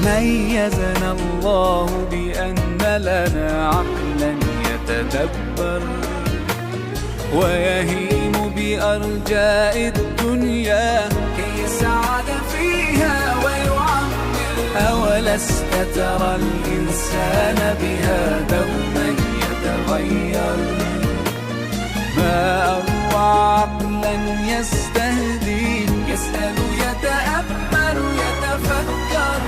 ميزنا الله بأن لنا عقلا يتدبر ويهيم بأرجاء الدنيا كي يسعد فيها ويعمر. أولست ترى الإنسان بها دوما يتغير؟ ما أروع عقلا يستهدي، يسأل يتأمل يتفكر.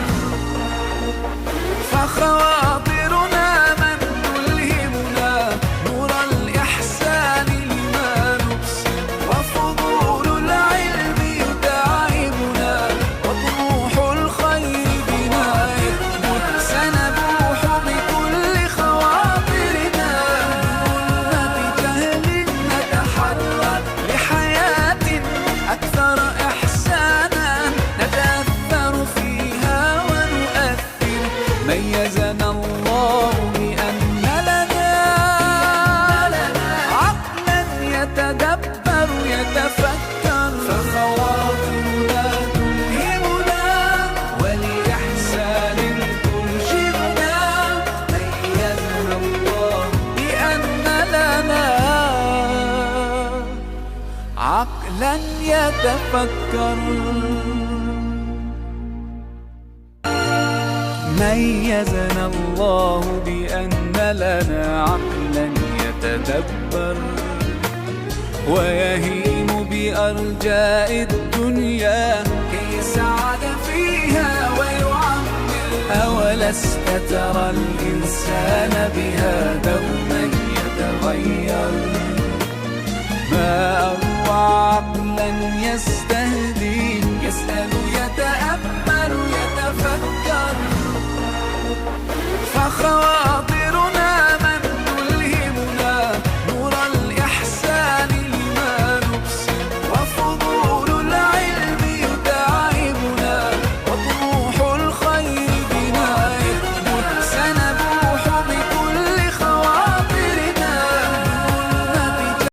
فخواطرنا من تلهمنا نور الإحسان لما نبصر، وفضول العلم يتعبنا وطموح الخير بنا يكبر. سنبوح بكل خواطرنا ظلمة جهل نتحرر لحياة أكثر إحسانا نتأثر فيها ونؤثر. ميزنا الله بأن لنا عقلا يتدبر يتفكر. فخواطرنا تلهمنا ولإحسان ترشدنا. ميزنا الله بأن لنا عقلا يتفكر. ميزنا الله بأن لنا عقلا يتدبر ويهيم بأرجاء الدنيا كي يسعد فيها ويعمر. أولست ترى الإنسان بها دوما يتغير؟ ما أروع عقلا يستهدي، يسأل